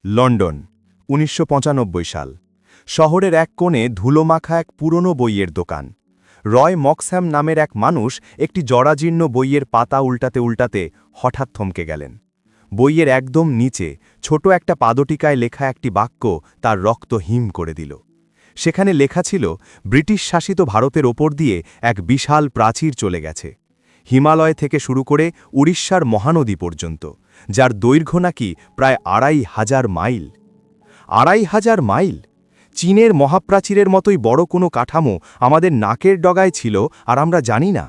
London ১৯৯৫ সাল। শহরের এক কোণে ধুলোমাখা এক পুরনো বইয়ের দোকান। রয় মক্স্যাম নামের এক মানুষ একটি জরাজীর্ণ বইয়ের পাতা উল্টাতে উল্টাতে হঠাৎ থমকে গেলেন। বইয়ের একদম নিচে ছোট একটা পাদটিকায় লেখা একটি বাক্য তার রক্ত হিম করে দিল। সেখানে লেখা ছিল, ব্রিটিশ শাসিত ভারতের ওপর দিয়ে এক বিশাল প্রাচীর চলে গেছে, হিমালয় থেকে শুরু করে উড়িষ্যার মহানদী পর্যন্ত, যার দৈর্ঘ্য নাকি প্রায় ২,৫০০ মাইল। ২,৫০০ মাইল! চীনের মহাপ্রাচীরের মতোই বড় কোনো কাঠামো আমাদের নাকের ডগায় ছিল আর আমরা জানি না।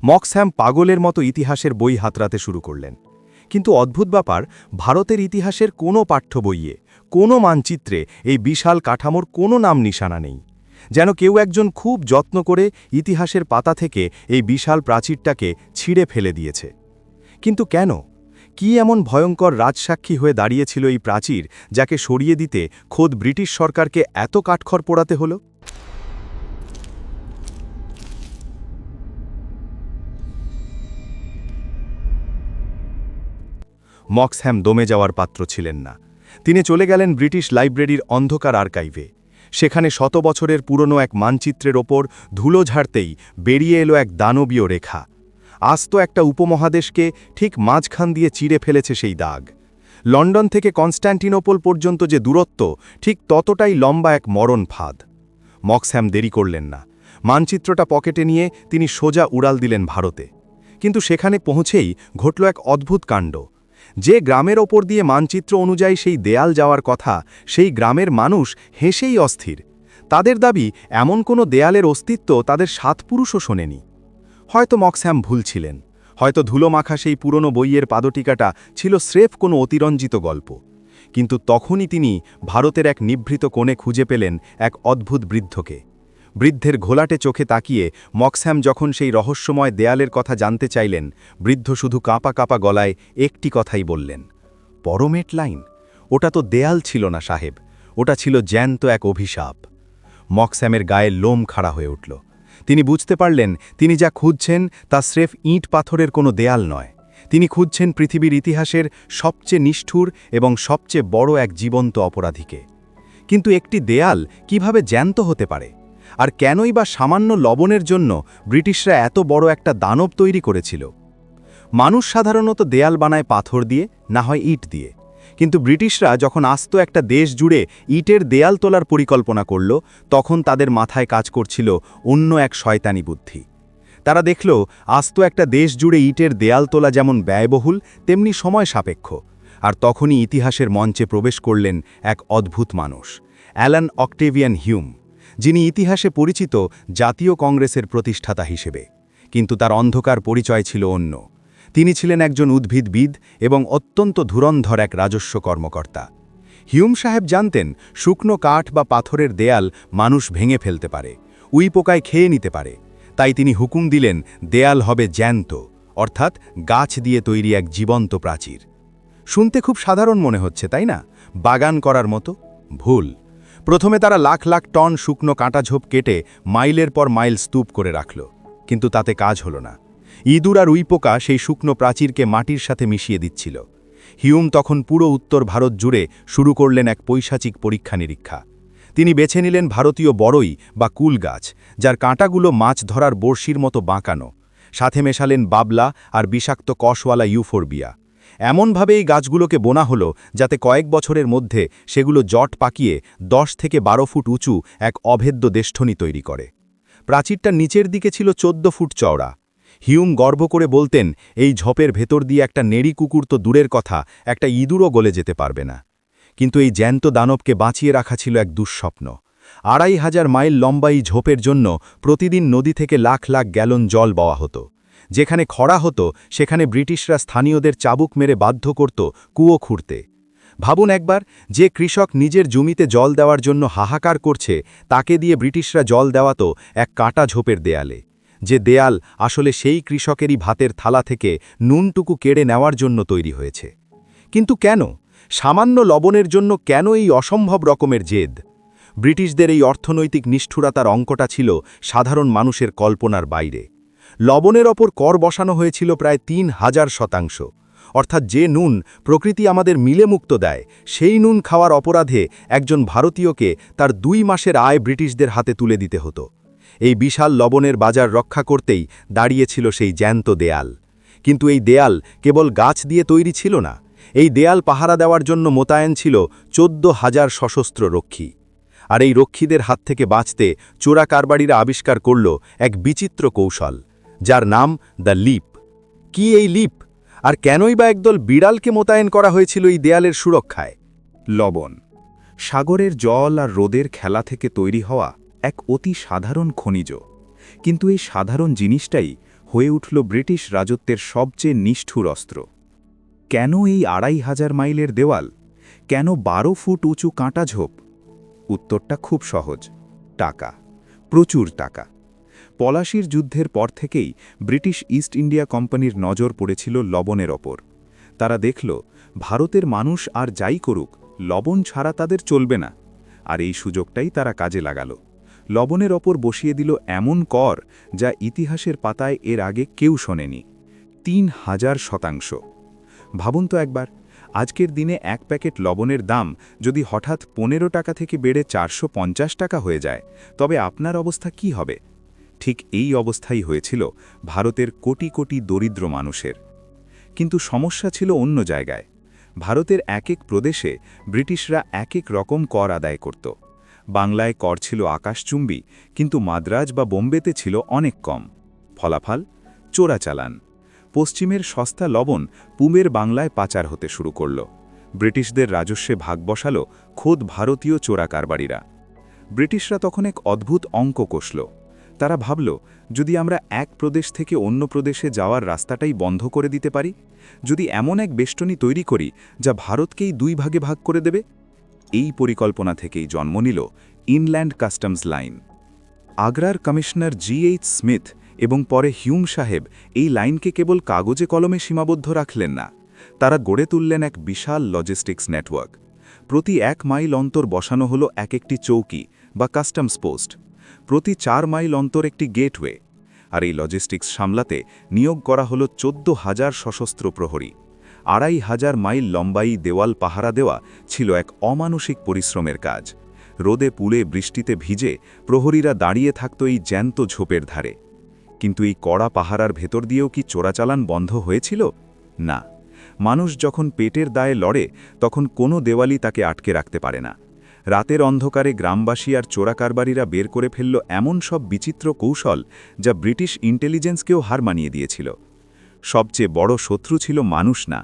মক্স্যাম পাগলের মতো ইতিহাসের বই হাতড়াতে শুরু করলেন। কিন্তু অদ্ভুত ব্যাপার, ভারতের ইতিহাসের কোনো পাঠ্য বইয়ে, কোনো মানচিত্রে এই বিশাল কাঠামোর কোনো নাম নিশানা নেই। যেন কেউ একজন খুব যত্ন করে ইতিহাসের পাতা থেকে এই বিশাল প্রাচীরটাকে ছিঁড়ে ফেলে দিয়েছে। কিন্তু কেন? কি এমন ভয়ঙ্কর রাজসাক্ষী হয়ে দাঁড়িয়েছিল এই প্রাচীর, যাকে সরিয়ে দিতে খোদ ব্রিটিশ সরকারকে এত কাঠখড় পোড়াতে হলো? মক্স্যাম দমে যাওয়ার পাত্র ছিলেন না। তিনি চলে গেলেন ব্রিটিশ লাইব্রেরির অন্ধকার আর্কাইভে। সেখানে শত বছরের পুরনো এক মানচিত্রের ওপর ধুলো ঝাড়তেই বেরিয়ে এলো এক দানবীয় রেখা। আস্ত একটা উপমহাদেশকে ঠিক মাঝখান দিয়ে চিরে ফেলেছে সেই দাগ। লন্ডন থেকে কনস্ট্যান্টিনোপল পর্যন্ত যে দূরত্ব, ঠিক ততটাই লম্বা এক মরণ ফাঁদ। মক্স্যাম দেরি করলেন না। মানচিত্রটা পকেটে নিয়ে তিনি সোজা উড়াল দিলেন ভারতে। কিন্তু সেখানে পৌঁছেই ঘটল এক অদ্ভুত কাণ্ড। যে গ্রামের ওপর দিয়ে মানচিত্র অনুযায়ী সেই দেয়াল যাওয়ার কথা, সেই গ্রামের মানুষ হেসেই অস্থির। তাদের দাবি, এমন কোনো দেয়ালের অস্তিত্ব তাদের ৭ পুরুষও শোনেনি। হয়তো মক্স্যাম ভুল ছিলেন, হয়তো ধুলোমাখা সেই পুরনো বইয়ের পাদটিকাটা ছিল স্রেফ কোনো অতিরঞ্জিত গল্প। কিন্তু তখনই তিনি ভারতের এক নিভৃত কোণে খুঁজে পেলেন এক অদ্ভুত বৃদ্ধকে। বৃদ্ধের ঘোলাটে চোখে তাকিয়ে মক্স্যাম যখন সেই রহস্যময় দেয়ালের কথা জানতে চাইলেন, বৃদ্ধ শুধু কাঁপা কাঁপা গলায় একটি কথাই বললেন, পরমেট লাইন? ওটা তো দেয়াল ছিল না সাহেব, ওটা ছিল জ্যান্ত এক অভিশাপ। মক্স্যামের গায়ে লোম খাড়া হয়ে উঠল। তিনি বুঝতে পারলেন, তিনি যা খুঁজছেন তা স্রেফ ইঁট পাথরের কোনো দেয়াল নয়। তিনি খুঁজছেন পৃথিবীর ইতিহাসের সবচেয়ে নিষ্ঠুর এবং সবচেয়ে বড় এক জীবন্ত অপরাধীকে। কিন্তু একটি দেয়াল কিভাবে জ্যান্ত হতে পারে? আর কেনই বা সামান্য লবণের জন্য ব্রিটিশরা এত বড় একটা দানব তৈরি করেছিল? মানুষ সাধারণত দেয়াল বানায় পাথর দিয়ে, না হয় ইট দিয়ে। কিন্তু ব্রিটিশরা যখন আস্ত একটা দেশ জুড়ে ইটের দেয়াল তোলার পরিকল্পনা করল, তখন তাদের মাথায় কাজ করছিল অন্য এক শয়তানি বুদ্ধি। তারা দেখল, আস্ত একটা দেশ জুড়ে ইটের দেয়াল তোলা যেমন ব্যয়বহুল, তেমনি সময় সাপেক্ষ। আর তখনই ইতিহাসের মঞ্চে প্রবেশ করলেন এক অদ্ভুত মানুষ, অ্যালান অক্টেভিয়ান হিউম, যিনি ইতিহাসে পরিচিত জাতীয় কংগ্রেসের প্রতিষ্ঠাতা হিসেবে। কিন্তু তার অন্ধকার পরিচয় ছিল অন্য। তিনি ছিলেন একজন উদ্ভিদবিদ এবং অত্যন্ত ধুরন্ধর এক রাজস্ব কর্মকর্তা। হিউম সাহেব জানতেন, শুকনো কাঠ বা পাথরের দেয়াল মানুষ ভেঙে ফেলতে পারে, উইপোকায় খেয়ে নিতে পারে। তাই তিনি হুকুম দিলেন, দেয়াল হবে জ্যান্ত, অর্থাৎ গাছ দিয়ে তৈরি এক জীবন্ত প্রাচীর। শুনতে খুব সাধারণ মনে হচ্ছে, তাই না? বাগান করার মতো? ভুল। প্রথমে তারা লাখ লাখ টন শুকনো কাঁটাঝোপ কেটে মাইলের পর মাইল স্তূপ করে রাখল। কিন্তু তাতে কাজ হলো না। ইঁদুর আর উইপোকা সেই শুকনো প্রাচীরকে মাটির সাথে মিশিয়ে দিচ্ছিল। হিউম তখন পুরো উত্তর ভারত জুড়ে শুরু করলেন এক পৈশাচিক পরীক্ষা নিরীক্ষা। তিনি বেছে নিলেন ভারতীয় বড়ই বা কুল গাছ, যার কাঁটাগুলো মাছ ধরার বড়শির মতো বাঁকানো। সাথে মেশালেন বাবলা আর বিষাক্ত কষওয়ালা ইউফোরবিয়া। এমনভাবে এই গাছগুলোকে বোনা হলো যাতে কয়েক বছরের মধ্যে সেগুলো জট পাকিয়ে ১০ থেকে ১২ ফুট উঁচু এক অভেদ্য দেষ্ঠনী তৈরি করে। প্রাচীরটা নিচের দিকে ছিল ১৪ ফুট চওড়া। হিউম গর্ব করে বলতেন, এই ঝোপের ভেতর দিয়ে একটা নেড়ি কুকুর তো দূরের কথা, একটা ইঁদুরও গলে যেতে পারবে না। কিন্তু এই জ্যান্ত দানবকে বাঁচিয়ে রাখা ছিল এক দুঃস্বপ্ন। ২,৫০০ মাইল লম্বা এই ঝোপের জন্য প্রতিদিন নদী থেকে লাখ লাখ গ্যালন জল বওয়া হতো। যেখানে খরা হতো, সেখানে ব্রিটিশরা স্থানীয়দের চাবুক মেরে বাধ্য করত কুয়ো খুঁড়তে। ভাবুন একবার, যে কৃষক নিজের জমিতে জল দেওয়ার জন্য হাহাকার করছে, তাকে দিয়ে ব্রিটিশরা জল দেওয়াতো এক কাঁটা ঝোপের দেয়ালে। যে দেয়াল আসলে সেই কৃষকেরই ভাতের থালা থেকে নুনটুকু কেড়ে নেওয়ার জন্য তৈরি হয়েছে। কিন্তু কেন? সামান্য লবণের জন্য কেন এই অসম্ভব রকমের জেদ? ব্রিটিশদের এই অর্থনৈতিক নিষ্ঠুরতার অঙ্কটা ছিল সাধারণ মানুষের কল্পনার বাইরে। লবণের ওপর কর বসানো হয়েছিল প্রায় ৩,০০০%। অর্থাৎ যে নুন প্রকৃতি আমাদের মিলে মুক্ত দেয়, সেই নুন খাওয়ার অপরাধে একজন ভারতীয়কে তার 2 মাসের আয় ব্রিটিশদের হাতে তুলে দিতে হতো। এই বিশাল লবণের বাজার রক্ষা করতেই দাঁড়িয়েছিল সেই জ্যান্ত দেয়াল। কিন্তু এই দেয়াল কেবল গাছ দিয়ে তৈরি ছিল না, এই দেয়াল পাহারা দেওয়ার জন্য মোতায়েন ছিল 14,000 সশস্ত্র রক্ষী। আর এই রক্ষীদের হাত থেকে বাঁচতে চোরা কারবারিরা আবিষ্কার করল এক বিচিত্র কৌশল, যার নাম দ্য লিপ। কি এই লিপ, আর কেনই বা একদল বিড়ালকে মোতায়েন করা হয়েছিল এই দেয়ালের সুরক্ষায়? লবণ, সাগরের জল আর রোদের খেলা থেকে তৈরি হওয়া এক অতি সাধারণ খনিজ। কিন্তু এই সাধারণ জিনিসটাই হয়ে উঠল ব্রিটিশ রাজত্বের সবচেয়ে নিষ্ঠুর অস্ত্র। কেন এই 2500 মাইলের দেওয়াল? কেন 12 ফুট উঁচু কাঁটা ঝোপ? উত্তরটা খুব সহজ, টাকা, প্রচুর টাকা। পলাশির যুদ্ধের পর থেকেই ব্রিটিশ ইস্ট ইন্ডিয়া কোম্পানির নজর পড়েছিল লবণের ওপর। তারা দেখল ভারতের মানুষ আর যাই করুক, লবণ ছাড়া তাদের চলবে না। আর এই সুযোগটাই তারা কাজে লাগালো। লবণের ওপর বসিয়ে দিল এমন কর যা ইতিহাসের পাতায় এর আগে কেউ শোনেনি, 3000%। ভাবুন তো একবার, আজকের দিনে এক প্যাকেট লবণের দাম যদি হঠাৎ 15 টাকা থেকে বেড়ে 450 টাকা হয়ে যায়, তবে আপনার অবস্থা কি হবে? ঠিক এই অবস্থাই হয়েছিল ভারতের কোটি কোটি দরিদ্র মানুষের। কিন্তু সমস্যা ছিল অন্য জায়গায়। ভারতের এক এক প্রদেশে ব্রিটিশরা এক এক রকম কর আদায় করত। বাংলায় কর ছিল আকাশচুম্বী, কিন্তু মাদ্রাজ বা বোম্বেতে ছিল অনেক কম। ফলাফল, চোরাচালান। পশ্চিমের সস্তা লবণ পূবের বাংলায় পাচার হতে শুরু করল। ব্রিটিশদের রাজস্বে ভাগ বসাল খোদ ভারতীয় চোরা কারবারিরা। ব্রিটিশরা তখন এক অদ্ভুত অঙ্ক কষল। তারা ভাবল, যদি আমরা এক প্রদেশ থেকে অন্য প্রদেশে যাওয়ার রাস্তাটাই বন্ধ করে দিতে পারি, যদি এমন এক বেষ্টনী তৈরি করি যা ভারতকেই 2 ভাগে ভাগ করে দেবে। এই পরিকল্পনা থেকেই জন্ম নিল ইনল্যান্ড কাস্টমস লাইন। আগ্রার কমিশনার GH স্মিথ এবং পরে হিউম সাহেব এই লাইনকে কেবল কাগজে কলমে সীমাবদ্ধ রাখলেন না, তারা গড়ে তুললেন এক বিশাল লজিস্টিক্স নেটওয়ার্ক। প্রতি 1 মাইল অন্তর বসানো হলো এক একটি চৌকি বা কাস্টমস পোস্ট, প্রতি 4 মাইল অন্তর একটি গেটওয়ে। আর এই লজিস্টিক্স সামলাতে নিয়োগ করা হলো 14,000 সশস্ত্র প্রহরী। 2500 মাইল লম্বাই দেওয়াল পাহারা দেওয়া ছিল এক অমানসিক পরিশ্রমের কাজ। রোদে পুড়ে বৃষ্টিতে ভিজে প্রহরীরা দাঁড়িয়ে থাকত এই জ্যান্ত ঝোপের ধারে। কিন্তু এই কড়া পাহারার ভেতর দিয়েও কি চোরাচালান বন্ধ হয়েছিল? না। মানুষ যখন পেটের দায়ে লড়ে, তখন কোনো দেওয়ালই তাকে আটকে রাখতে পারে না। রাতের অন্ধকারে গ্রামবাসী আর চোরাকারবারিরা বের করে ফেলল এমন সব বিচিত্র কৌশল যা ব্রিটিশ ইন্টেলিজেন্সকেও হার মানিয়ে দিয়েছিল। সবচেয়ে বড় শত্রু ছিল মানুষ না,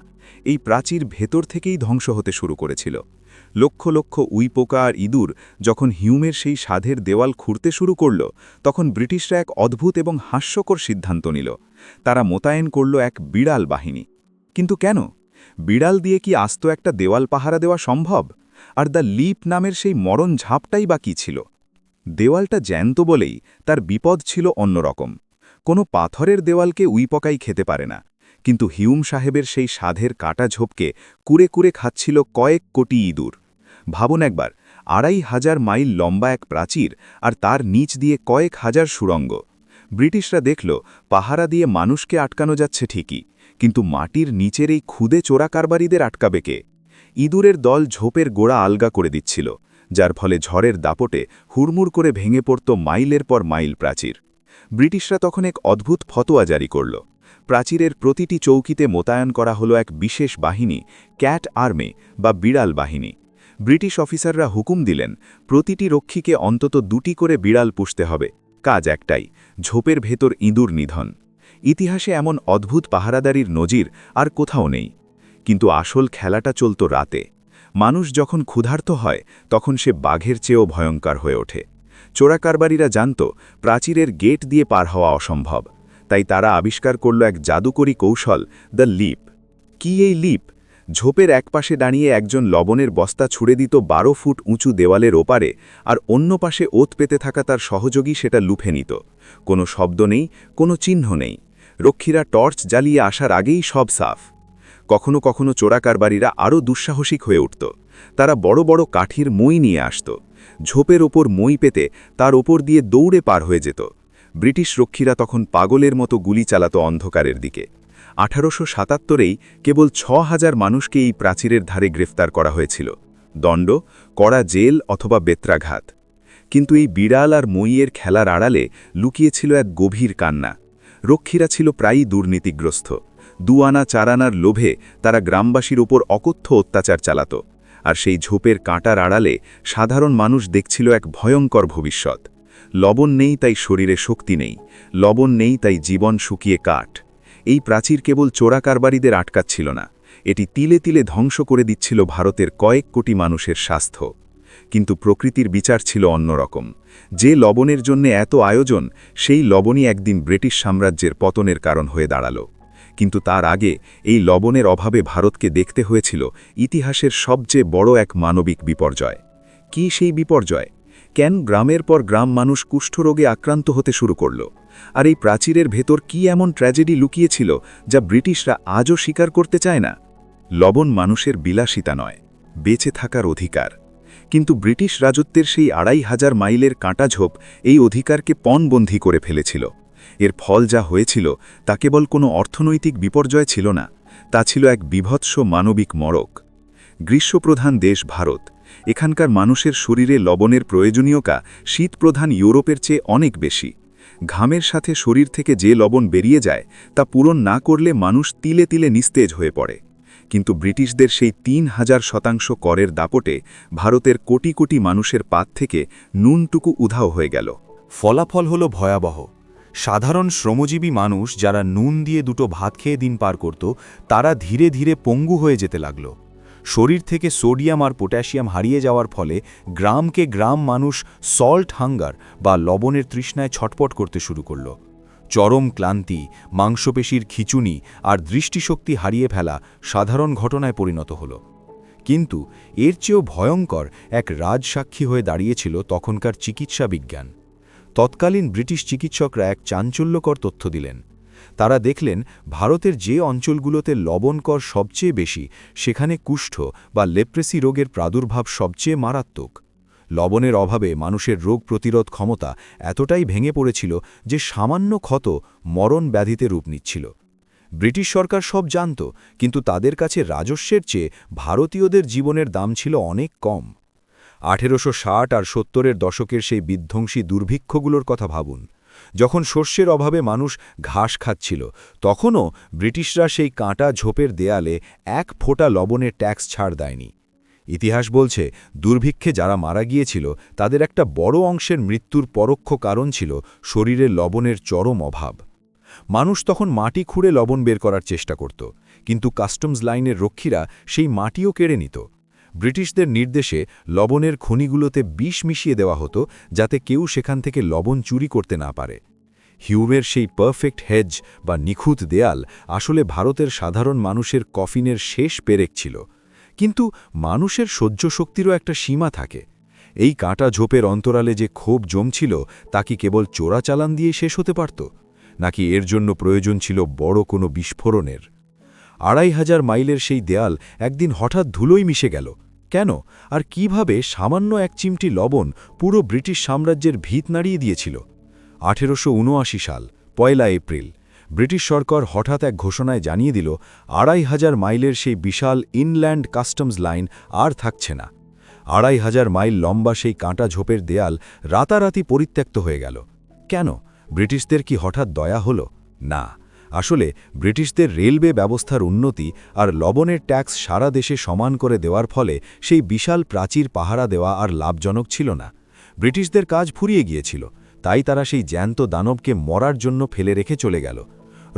এই প্রাচীর ভেতর থেকেই ধ্বংস হতে শুরু করেছিল। লক্ষ লক্ষ উইপোকা আর ইঁদুর যখন হিউমের সেই সাধের দেওয়াল খুঁড়তে শুরু করল, তখন ব্রিটিশরা এক অদ্ভুত এবং হাস্যকর সিদ্ধান্ত নিল। তারা মোতায়েন করল এক বিড়াল বাহিনী। কিন্তু কেন? বিড়াল দিয়ে কি আস্ত একটা দেওয়াল পাহারা দেওয়া সম্ভব? আর দ্য লিপ নামের সেই মরণ ঝাপটাই বা কী ছিল? দেওয়ালটা জ্যান্ত বলেই তার বিপদ ছিল অন্যরকম। কোনো পাথরের দেওয়ালকে উইপকাই খেতে পারে না, কিন্তু হিউম সাহেবের সেই সাধের কাটা ঝোপকে কুরে কুরে খাচ্ছিল কয়েক কোটি ইঁদুর। ভাবুন একবার, 2500 মাইল লম্বা এক প্রাচীর, আর তার নিচ দিয়ে কয়েক হাজার সুড়ঙ্গ। ব্রিটিশরা দেখল পাহারা দিয়ে মানুষকে আটকানো যাচ্ছে ঠিকই, কিন্তু মাটির নিচের এই ক্ষুদে চোরা কারবারিদের আটকাবে কে? ইঁদুরের দল ঝোপের গোড়া আলগা করে দিচ্ছিল, যার ফলে ঝড়ের দাপটে হুড়মুড় করে ভেঙে পড়ত মাইলের পর মাইল প্রাচীর। ব্রিটিশরা তখন এক অদ্ভুত ফতোয়া জারি করল। প্রাচীরের প্রতিটি চৌকিতে মোতায়েন করা হলো এক বিশেষ বাহিনী, ক্যাট আর্মি বা বিড়াল বাহিনী। ব্রিটিশ অফিসাররা হুকুম দিলেন, প্রতিটি রক্ষীকে অন্তত 2টি করে বিড়াল পুষতে হবে। কাজ একটাই, ঝোপের ভেতর ইঁদুর নিধন। ইতিহাসে এমন অদ্ভুত পাহারাদারির নজির আর কোথাও নেই। কিন্তু আসল খেলাটা চলত রাতে। মানুষ যখন ক্ষুধার্ত হয়, তখন সে বাঘের চেয়েও ভয়ঙ্কর হয়ে ওঠে। চোরাকারবারিরা জানত প্রাচীরের গেট দিয়ে পার হওয়া অসম্ভব, তাই তারা আবিষ্কার করল এক জাদুকরী কৌশল, দ্য লিপ। কি এই লিপ? ঝোপের একপাশে দাঁড়িয়ে একজন লবণের বস্তা ছুড়ে দিত 12 ফুট উঁচু দেওয়ালের ওপারে, আর অন্য পাশে ওত পেতে থাকা তার সহযোগী সেটা লুফে নিত। কোনো শব্দ নেই, কোনো চিহ্ন নেই। রক্ষীরা টর্চ জ্বালিয়ে আসার আগেই সব সাফ। কখনো কখনো চোরাকারবারিরা আরও দুঃসাহসিক হয়ে উঠত। তারা বড় বড় কাঠির মই নিয়ে আসত। ঝোপের ওপর মই পেতে তার ওপর দিয়ে দৌড়ে পার হয়ে যেত। ব্রিটিশ রক্ষীরা তখন পাগলের মতো গুলি চালাত অন্ধকারের দিকে। 1877-এই কেবল 6,000 মানুষকে এই প্রাচীরের ধারে গ্রেফতার করা হয়েছিল, দণ্ড, কড়া জেল অথবা বেত্রাঘাত। কিন্তু এই বিড়াল আর মইয়ের খেলার আড়ালে লুকিয়েছিল এক গভীর কান্না। রক্ষীরা ছিল প্রায়ই দুর্নীতিগ্রস্ত। 2 আনা 4 আনার লোভে তারা গ্রামবাসীর ওপর অকথ্য অত্যাচার চালাত। আর সেই ঝোপের কাঁটার আড়ালে সাধারণ মানুষ দেখছিল এক ভয়ঙ্কর ভবিষ্যৎ। লবণ নেই তাই শরীরে শক্তি নেই, লবণ নেই তাই জীবন শুকিয়ে কাঠ। এই প্রাচীর কেবল চোরাকারবারিদের আটকাচ্ছিল না, এটি তিলে তিলে ধ্বংস করে দিচ্ছিল ভারতের কয়েক কোটি মানুষের স্বাস্থ্য। কিন্তু প্রকৃতির বিচার ছিল অন্যরকম। যে লবণের জন্য এত আয়োজন, সেই লবণই একদিন ব্রিটিশ সাম্রাজ্যের পতনের কারণ হয়ে দাঁড়াল। কিন্তু তার আগে এই লবণের অভাবে ভারতকে দেখতে হয়েছিল ইতিহাসের সবচেয়ে বড় এক মানবিক বিপর্যয়। কি সেই বিপর্যয়? কেন গ্রামের পর গ্রাম মানুষ কুষ্ঠরোগে আক্রান্ত হতে শুরু করল? আর এই প্রাচীরের ভেতর কি এমন ট্র্যাজেডি লুকিয়েছিল যা ব্রিটিশরা আজও স্বীকার করতে চায় না? লবণ মানুষের বিলাসিতা নয়, বেঁচে থাকার অধিকার। কিন্তু ব্রিটিশ রাজত্বের সেই 2,500 মাইলের কাঁটাঝোপ এই অধিকারকে পণবন্দী করে ফেলেছিল। এর ফল যা হয়েছিল তা কেবল কোনো অর্থনৈতিক বিপর্যয় ছিল না, তা ছিল এক বিভৎস মানবিক মড়ক। গ্রীষ্মপ্রধান দেশ ভারত, এখানকার মানুষের শরীরে লবণের প্রয়োজনীয়তা শীতপ্রধান ইউরোপের চেয়ে অনেক বেশি। ঘামের সাথে শরীর থেকে যে লবণ বেরিয়ে যায় তা পূরণ না করলে মানুষ তিলে তিলে নিস্তেজ হয়ে পড়ে। কিন্তু ব্রিটিশদের সেই 3000% করের দাপটে ভারতের কোটি কোটি মানুষের পাত থেকে নুনটুকু উধাও হয়ে গেল। ফলাফল হল ভয়াবহ। সাধারণ শ্রমজীবী মানুষ যারা নুন দিয়ে দুটো ভাত খেয়ে দিন পার করত, তারা ধীরে ধীরে পঙ্গু হয়ে যেতে লাগল। শরীর থেকে সোডিয়াম আর পটাশিয়াম হারিয়ে যাওয়ার ফলে গ্রামকে গ্রাম মানুষ সল্ট হাঙ্গার বা লবণের তৃষ্ণায় ছটপট করতে শুরু করল। চরম ক্লান্তি, মাংসপেশির খিঁচুনি আর দৃষ্টিশক্তি হারিয়ে ফেলা সাধারণ ঘটনায় পরিণত হল। কিন্তু এর চেয়েও ভয়ঙ্কর এক রাজসাক্ষী হয়ে দাঁড়িয়েছিল তখনকার চিকিৎসা বিজ্ঞান। তৎকালীন ব্রিটিশ চিকিৎসকরা এক চাঞ্চল্যকর তথ্য দিলেন। তারা দেখলেন ভারতের যে অঞ্চলগুলোতে লবণকর সবচেয়ে বেশি, সেখানে কুষ্ঠ বা লেপ্রেসি রোগের প্রাদুর্ভাব সবচেয়ে মারাত্মক। লবণের অভাবে মানুষের রোগ প্রতিরোধ ক্ষমতা এতটাই ভেঙে পড়েছিল যে সামান্য ক্ষত মরণ ব্যাধিতে রূপ নিচ্ছিল। ব্রিটিশ সরকার সব জানত, কিন্তু তাদের কাছে রাজস্বের চেয়ে ভারতীয়দের জীবনের দাম ছিল অনেক কম। 1860 আর 70-এর দশকের সেই বিধ্বংসী দুর্ভিক্ষগুলোর কথা ভাবুন। যখন শস্যের অভাবে মানুষ ঘাস খাচ্ছিল, তখনও ব্রিটিশরা সেই কাঁটা ঝোপের দেয়ালে 1 ফোঁটা লবণের ট্যাক্স ছাড় দেয়নি। ইতিহাস বলছে, দুর্ভিক্ষে যারা মারা গিয়েছিল তাদের একটা বড় অংশের মৃত্যুর পরোক্ষ কারণ ছিল শরীরে লবণের চরম অভাব। মানুষ তখন মাটি খুঁড়ে লবণ বের করার চেষ্টা করত, কিন্তু কাস্টমস লাইনের রক্ষীরা সেই মাটিও কেড়ে নিত। ব্রিটিশদের নির্দেশে লবণের খনিগুলোতে বিষ মিশিয়ে দেওয়া হতো, যাতে কেউ সেখান থেকে লবণ চুরি করতে না পারে। হিউমের সেই পারফেক্ট হেজ বা নিখুঁত দেয়াল আসলে ভারতের সাধারণ মানুষের কফিনের শেষ পেরেক ছিল। কিন্তু মানুষের সহ্য শক্তিরও একটা সীমা থাকে। এই কাঁটা ঝোপের অন্তরালে যে ক্ষোভ জমছিল, তা কি কেবল চোরাচালান দিয়ে শেষ হতে পারত, নাকি এর জন্য প্রয়োজন ছিল বড় কোনো বিস্ফোরণের? 2,500 মাইলের সেই দেয়াল একদিন হঠাৎ ধুলোয় মিশে গেল কেন? আর কিভাবে সামান্য এক চিমটি লবণ পুরো ব্রিটিশ সাম্রাজ্যের ভিত নাড়িয়ে দিয়েছিল? 1879 সাল 1 এপ্রিল ব্রিটিশ সরকার হঠাৎ এক ঘোষণায় জানিয়ে দিল, 2,500 মাইলের সেই বিশাল ইনল্যান্ড কাস্টমস লাইন আর থাকছে না। 2,500 মাইল লম্বা সেই কাঁটা ঝোপের দেয়াল রাতারাতি পরিত্যক্ত হয়ে গেল। কেন? ব্রিটিশদের কি হঠাৎ দয়া হলো? না, আসলে ব্রিটিশদের রেলওয়ে ব্যবস্থার উন্নতি আর লবণের ট্যাক্স সারা দেশে সমান করে দেওয়ার ফলে সেই বিশাল প্রাচীর পাহারা দেওয়া আর লাভজনক ছিল না। ব্রিটিশদের কাজ ফুরিয়ে গিয়েছিল, তাই তারা সেই জ্যান্ত দানবকে মরার জন্য ফেলে রেখে চলে গেল।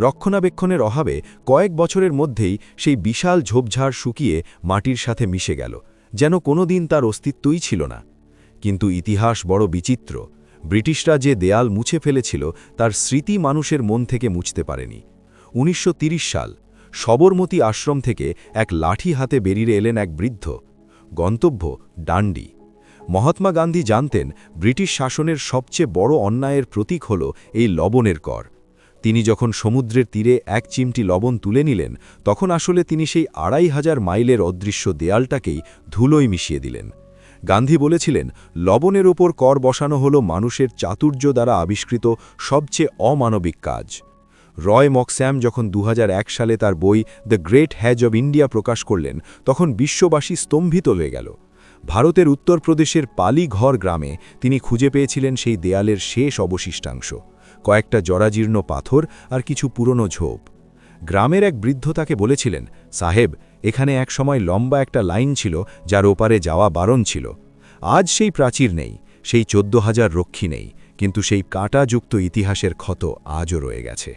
রক্ষণাবেক্ষণের অভাবে কয়েক বছরের মধ্যেই সেই বিশাল ঝোপঝাড় শুকিয়ে মাটির সাথে মিশে গেল, যেন কোনোদিন তার অস্তিত্বই ছিল না। কিন্তু ইতিহাস বড় বিচিত্র। ব্রিটিশরা যে দেয়াল মুছে ফেলেছিল, তার স্মৃতি মানুষের মন থেকে মুছতে পারেনি। 1930 সাল সবরমতী আশ্রম থেকে এক লাঠি হাতে বেরিয়ে এলেন এক বৃদ্ধ। গন্তব্য ডান্ডি। মহাত্মা গান্ধী জানতেন, ব্রিটিশ শাসনের সবচেয়ে বড় অন্যায়ের প্রতীক হল এই লবণের কর। তিনি যখন সমুদ্রের তীরে এক চিমটি লবণ তুলে নিলেন, তখন আসলে তিনি সেই 2,500 মাইলের অদৃশ্য দেয়ালটাকেই ধুলোয় মিশিয়ে দিলেন। গান্ধী বলেছিলেন, লবণের ওপর কর বসানো হল মানুষের চাতুর্য দ্বারা আবিষ্কৃত সবচেয়ে অমানবিক কাজ। রয় মকস্যাম যখন 2001 সালে তার বই The Great Hedge of India প্রকাশ করলেন তখন বিশ্ববাসী স্তম্ভিত হয়ে গেল। ভারতের উত্তরপ্রদেশের পালিঘর গ্রামে তিনি খুঁজে পেয়েছিলেন সেই দেয়ালের শেষ অবশিষ্টাংশ, কয়েকটা জরাজীর্ণ পাথর আর কিছু পুরনো ঝোপ। গ্রামের এক বৃদ্ধ তাকে বলেছিলেন, সাহেব, এখানে এক সময় লম্বা একটা লাইন ছিল যার ওপারে যাওয়া বারণ ছিল। আজ সেই প্রাচীর নেই, সেই 14,000 রক্ষী নেই, কিন্তু সেই কাঁটাযুক্ত ইতিহাসের ক্ষত আজও রয়ে গেছে।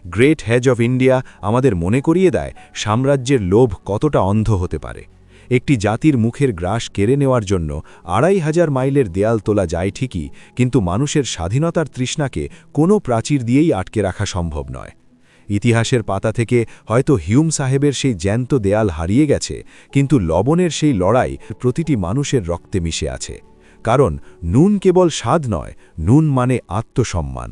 গ্রেট হ্যাজ অফ ইন্ডিয়া আমাদের মনে করিয়ে দেয় সাম্রাজ্যের লোভ কতটা অন্ধ হতে পারে। একটি জাতির মুখের গ্রাস কেড়ে নেওয়ার জন্য 2,500 মাইলের দেয়াল তোলা যায় ঠিকই, কিন্তু মানুষের স্বাধীনতার তৃষ্ণাকে কোনো প্রাচীর দিয়েই আটকে রাখা সম্ভব নয়। ইতিহাসের পাতা থেকে হয়তো হিউম সাহেবের সেই জ্যান্ত দেয়াল হারিয়ে গেছে, কিন্তু লবণের সেই লড়াই প্রতিটি মানুষের রক্তে মিশে আছে। কারণ নুন কেবল স্বাদ নয়, নুন মানে আত্মসম্মান।